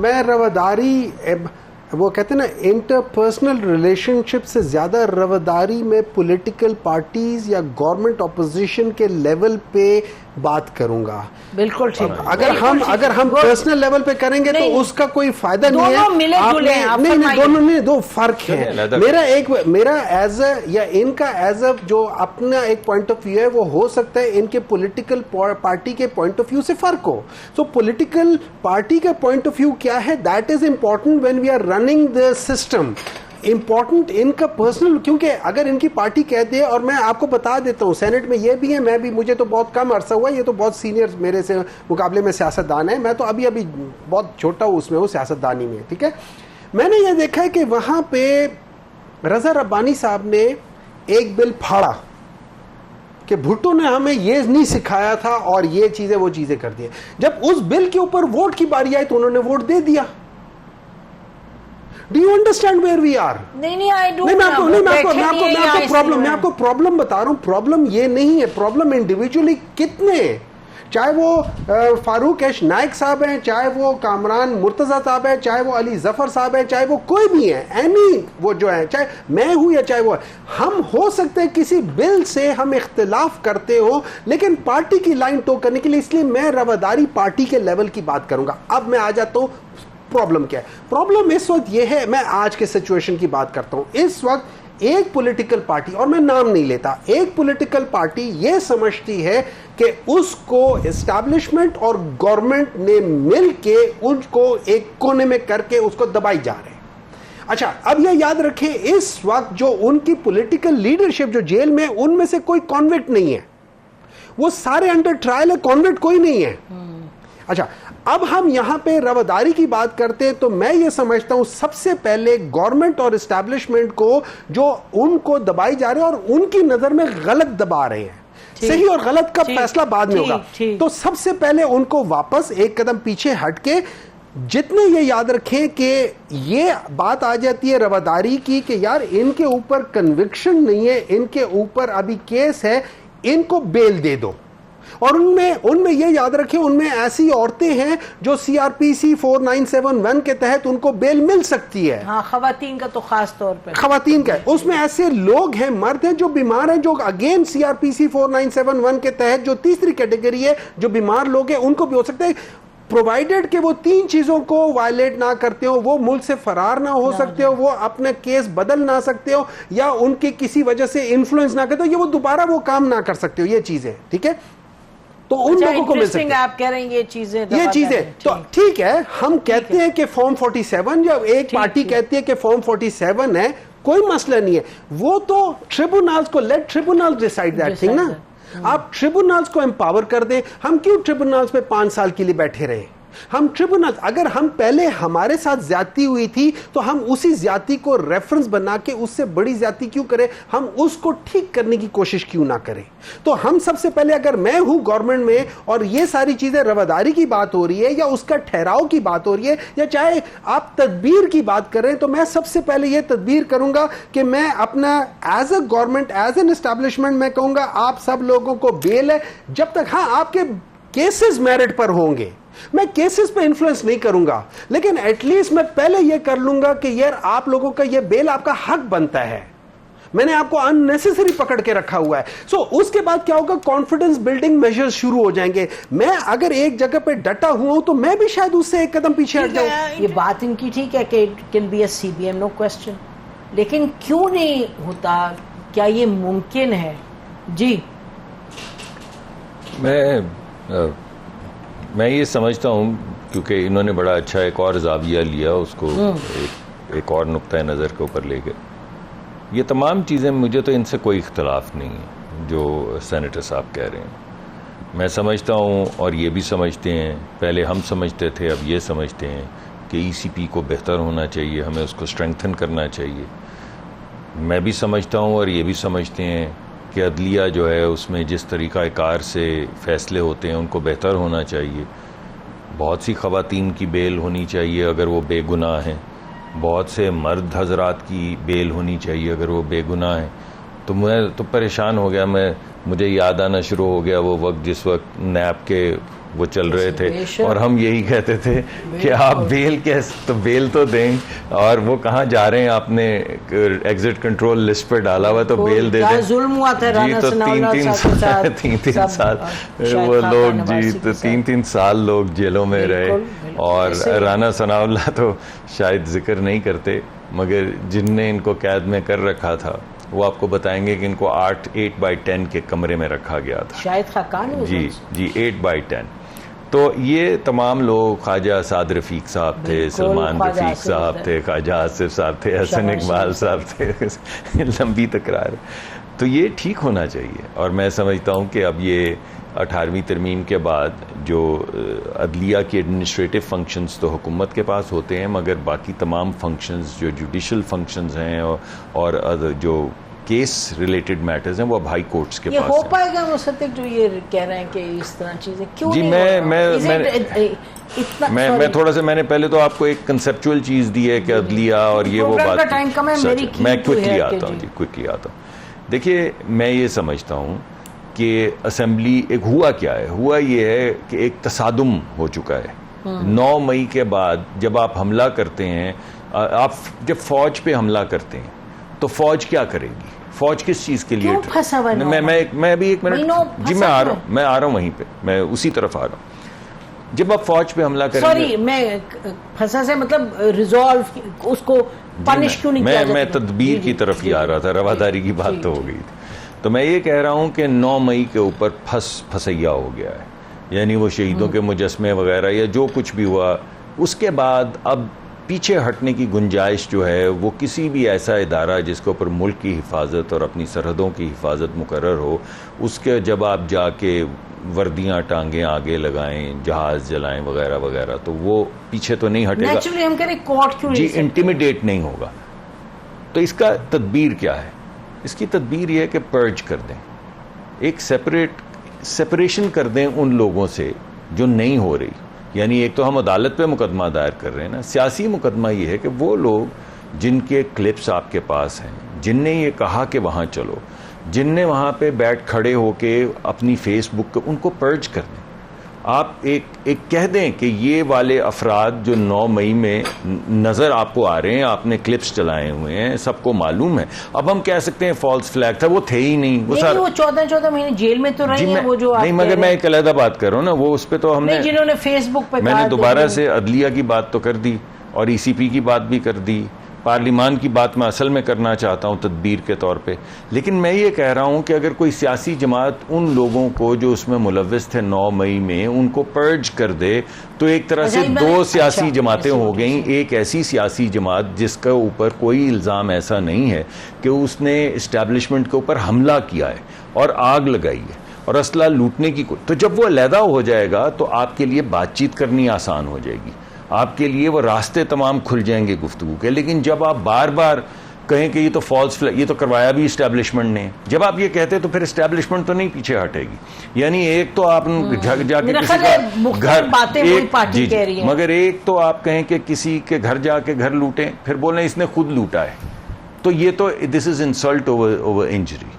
मैं रवादारी, वो कहते हैं ना इंटरपर्सनल रिलेशनशिप से ज़्यादा रवादारी में पॉलिटिकल पार्टीज या गवर्नमेंट ऑपोजिशन के लेवल पे बात करूंगा। बिल्कुल ठीक। अगर हम पर्सनल लेवल पे करेंगे तो उसका कोई फायदा नहीं है। नहीं, दो फर्क है। मेरा एज अ या इनका एज अ जो अपना एक पॉइंट ऑफ व्यू है, वो हो सकता है इनके पॉलिटिकल पार्टी के पॉइंट ऑफ व्यू से फर्क हो। सो पॉलिटिकल पार्टी का पॉइंट ऑफ व्यू क्या है, that is important when we are running the system. Important इनका पर्सनल, क्योंकि अगर इनकी पार्टी कहती है, और मैं आपको बता देता हूं सेनेट में ये भी है, मैं भी, मुझे तो बहुत कम अरसा हुआ, ये तो बहुत सीनियर मेरे से मुकाबले में सियासतदान है, मैं तो अभी बहुत छोटा हूं उसमें, वो सियासतदानी में, ठीक है। मैंने ये देखा है कि वहां पे रजा रब्बानी साहब ने एक बिल फाड़ा कि भुट्टो ने हमें ये नहीं सिखाया था और ये चीजें वो चीजें कर दी। जब उस बिल के ऊपर वोट की बारी आई तो उन्होंने वोट दे दिया। Do you understand where we are? नहीं, I don't. मैं आपको प्रॉब्लम बता रहा हूं। प्रॉब्लम ये नहीं है, प्रॉब्लम इंडिविजुअली कितने, चाहे वो फारूक एश नाइक साहब हैं, चाहे वो कामरान मुर्तजा साहब है, चाहे वो अली जफर साहब है, चाहे वो कोई भी है, एनी वो जो है, चाहे मैं हूं या चाहे वो, हम हो सकते हैं किसी बिल से हम इख्तिलाफ करते हो, लेकिन पार्टी की लाइन टो करने के लिए, इसलिए मैं रवादारी पार्टी के लेवल की बात करूंगा। अब मैं आ जाता हूं प्रॉब्लम क्या है। प्रॉब्लम इस वक्त यह है, मैं आज के सिचुएशन की बात करता हूं। इस वक्त एक पॉलिटिकल पार्टी, और मैं नाम नहीं लेता, एक पॉलिटिकल पार्टी यह समझती है कि उसको एस्टैब्लिशमेंट और गवर्नमेंट ने मिलके उनको एक कोने में करके उसको दबाई जा रहे हैं। अच्छा, अब यह याद रखें, इस वक्त जो उनकी पॉलिटिकल लीडरशिप जो जेल में, उनमें से कोई कॉन्विक्ट नहीं है, वो सारे अंडर ट्रायल है, कॉन्विक्ट कोई नहीं है। अच्छा, अब हम यहां पे रवादारी की बात करते हैं, तो मैं ये समझता हूं सबसे पहले गवर्नमेंट और एस्टैब्लिशमेंट को जो उनको दबाई जा रहे हैं और उनकी नजर में गलत दबा रहे हैं, सही और गलत का फैसला बाद में होगा, तो सबसे पहले उनको वापस एक कदम पीछे हटके, जितने ये याद रखें कि ये बात आ जाती है रवादारी की कि यार इनके ऊपर कन्विक्शन नहीं है, इनके ऊपर अभी केस है, इनको बेल दे दो। और उनमें ये याद रखें, उनमें ऐसी औरतें हैं जो सीआरपीसी 4971 के तहत उनको बेल मिल सकती है। हाँ, खवातीन का तो खास तौर पे, खवातीन का उसमें ऐसे लोग हैं, मर्द हैं जो बीमार हैं, जो अगेन सीआरपीसी 4971 के तहत जो तीसरी कैटेगरी है, जो बीमार लोग हैं, उनको भी हो सकता है, प्रोवाइडेड कि वो तीन चीजों को वायलेट ना करते हो, वो मुल्क से फरार ना हो सकते हो, वो अपना केस बदल ना सकते हो, या उनके किसी वजह से इन्फ्लुएंस ना करते हो, ये वो दोबारा वो काम ना कर सकते हो, ये चीजें, ठीक है। तो उन लोगों को मिल सकते हैं। आप कह रहे हैं ये चीजें तो ठीक है, हम कहते हैं कि फॉर्म 47, जब एक पार्टी कहती है कि फॉर्म 47 है, कोई मसला नहीं है, वो तो ट्रिब्यूनल्स को, let tribunal decide that thing ना। आप ट्रिब्यूनल्स को एम्पावर कर दें। हम क्यों ट्रिब्यूनल्स पे 5 साल के लिए बैठे रहे? हम ट्रिब्यूनल, अगर हम पहले हमारे साथ ज्यादती हुई थी तो हम उसी ज्यादती को रेफरेंस बना के उससे बड़ी ज्यादती क्यों करें? हम उसको ठीक करने की कोशिश क्यों ना करें? तो हम सबसे पहले, अगर मैं हूं गवर्नमेंट में और ये सारी चीजें रवादारी की बात हो रही है या उसका ठहराव की बात हो रही है या चाहे आप तदबीर की बात करें, तो मैं सबसे पहले ये तदबीर करूंगा कि मैं अपना as a government, as an establishment, मैं कहूंगा आप सब लोगों को बेल है जब तक, हाँ, आपके केसेस मेरिट पर होंगे। मैं केसेस पे इन्फ्लुएंस नहीं करूंगा, लेकिन एटलीस्ट मैं पहले यह कर लूंगा कि यार आप लोगों का यह बेल आपका हक बनता है, मैंने आपको अननेसेसरी पकड़ के रखा हुआ है। सो उसके बाद क्या होगा? कॉन्फिडेंस बिल्डिंग मेजर्स शुरू हो जाएंगे। मैं अगर एक जगह पे डटा हुआ हूं तो मैं भी शायद उससे एक कदम पीछे हट जाऊं। ये बात इनकी ठीक है कि it can be a CBM, no question, लेकिन क्यों नहीं होता? क्या ये मुमकिन है? जी, मैं ये समझता हूँ, क्योंकि इन्होंने बड़ा अच्छा एक और जाविया लिया, उसको एक और नुक्ता नज़र के ऊपर ले गए। ये तमाम चीज़ें, मुझे तो इनसे कोई इख्तलाफ नहीं है जो सेनेटर साहब कह रहे हैं। मैं समझता हूँ, और ये भी समझते हैं, पहले हम समझते थे, अब ये समझते हैं कि ईसीपी को बेहतर होना चाहिए, हमें उसको स्ट्रेंथन करना चाहिए। मैं भी समझता हूँ और ये भी समझते हैं कि अदलिया जो है उसमें जिस तरीक़ाकार से फ़ैसले होते हैं उनको बेहतर होना चाहिए। बहुत सी ख़वातीन की बेल होनी चाहिए अगर वो बेगुनाह हैं, बहुत से मर्द हजरात की बेल होनी चाहिए अगर वो बेगुनाह हैं। तो मैं तो परेशान हो गया, मुझे याद आना शुरू हो गया वो वक्त जिस वक्त नैब के वो चल रहे थे, बेशक। और हम यही कहते थे कि आप बेल तो बेल तो दें, और वो कहाँ जा रहे हैं, आपने एग्जिट कंट्रोल लिस्ट पर डाला हुआ तो बेल दे दें। जुल्म हुआ था राना तो सनाउल्लाह साहब के साथ, तीन साल वो लोग जी, तो 3 साल लोग जेलों में रहे, और राना सनाउल्लाह तो शायद जिक्र नहीं करते, मगर जिनने इनको कैद में कर रखा था वो आपको बताएंगे कि इनको 8x10 के कमरे में रखा गया था, शायद खाकान जी 8x10। तो ये तमाम लोग, ख्वाजा साद रफीक साहब थे, सलमान रफीक साहब थे, ख्वाजा आसिफ साहब थे, हसन इकबाल साहब थे, लंबी तकरार। तो ये ठीक होना चाहिए, और मैं समझता हूँ कि अब ये 18वीं तरमीम के बाद जो अदलिया की एडमिनिस्ट्रेटिव फंक्शंस तो हुकूमत के पास होते हैं, मगर बाकी तमाम फंक्शंस जो जुडिशल फंक्शंस हैं और जो केस रिलेटेड मैटर्स हैं वो अब हाई कोर्ट्स के पास हो पाएगा वो सत्य जो ये कह रहे हैं कि इस तरह चीजें क्यों जी? मैं थोड़ा सा, मैंने पहले तो आपको एक कंसेप्चुअल चीज दी है कि अदलिया और ये वो बात, मैं क्विकली आता हूँ जी, क्विकली आता हूँ। देखिए, मैं ये समझता हूँ कि असेंबली एक हुआ क्या है, हुआ ये है कि एक तसादुम हो चुका है। 9 मई के बाद जब आप हमला करते हैं, आप जब फौज पे हमला करते हैं तो फौज क्या करेगी? फौज किस चीज के लिए? मैं अभी 1 मिनट जी, मैं आ रहा हूँ वहीं पे, मैं उसी तरफ आ रहा हूँ। जब आप फौज पे हमला करेंगे, सॉरी, मैं फंसा से मतलब रिजॉल्व उसको पनिश क्यों नहीं किया? मैं तदबीर की तरफ ही आ रहा था, रवादारी की बात तो हो गई थी। तो मैं ये कह रहा हूं कि 9 मई के ऊपर फसैया हो गया है, यानी वो शहीदों के मुजस्मे वगैरह या जो कुछ भी हुआ, उसके बाद अब पीछे हटने की गुंजाइश जो है वो किसी भी ऐसा इदारा जिसके ऊपर मुल्क की हिफाजत और अपनी सरहदों की हिफाजत मुकर्रर हो, उसके जब आप जाके वर्दियां टांगें आगे लगाएं, जहाज जलाएं वगैरह वगैरह, तो वो पीछे तो नहीं हटेगा। नेचुरली हम कह रहे कोर्ट क्यों जी, इंटिमिडेट नहीं होगा। तो इसका तदबीर क्या है? इसकी तदबीर यह है कि पर्ज कर दें, एक सेपरेशन कर दें उन लोगों से जो नहीं हो रही। यानी एक तो हम अदालत पे मुकदमा दायर कर रहे हैं ना, सियासी मुकदमा ये है कि वो लोग जिनके क्लिप्स आपके पास हैं, जिनने ये कहा कि वहाँ चलो, जिनने वहाँ पे बैठ खड़े होके अपनी फेसबुक, उनको पर्ज कर दें। आप एक कह दें कि ये वाले अफराद जो 9 मई में नजर आपको आ रहे हैं, आपने क्लिप्स चलाए हुए हैं, सबको मालूम है। अब हम कह सकते हैं फॉल्स फ्लैग था, वो थे ही नहीं, वो 14 महीने जेल में तो रहे हैं वो जो नहीं, मगर मैं एक अलग बात कर रहा हूँ ना, वो उस पर तो हमने, जिन्होंने फेसबुक पे, मैंने दोबारा से अदलिया की बात तो कर दी और ECP की बात भी कर दी, पार्लिमान की बात मैं असल में करना चाहता हूं तदबीर के तौर पे। लेकिन मैं ये कह रहा हूं कि अगर कोई सियासी जमात उन लोगों को जो उसमें मुलव्विस थे 9 मई में, उनको पर्ज कर दे, तो एक तरह से 2 सियासी जमातें हो गई। एक ऐसी सियासी जमात जिसका ऊपर कोई इल्ज़ाम ऐसा नहीं है कि उसने इस्टेब्लिशमेंट के ऊपर हमला किया है और आग लगाई है और असला लूटने की, तो जब वो अलहदा हो जाएगा तो आपके लिए बातचीत करनी आसान हो जाएगी, आपके लिए वो रास्ते तमाम खुल जाएंगे गुफ्तगू के। लेकिन जब आप बार बार कहें कि ये तो फॉल्स फ्लैग, ये तो करवाया भी इस्टेब्लिशमेंट ने, जब आप ये कहते हैं तो फिर इस्टेब्लिशमेंट तो नहीं पीछे हटेगी। यानी एक तो आप जाके किसी का घर, जी, मगर एक तो आप कहें कि किसी के घर जाके घर लूटें, फिर बोलें इसने खुद लूटा है, तो ये तो this is insult over injury.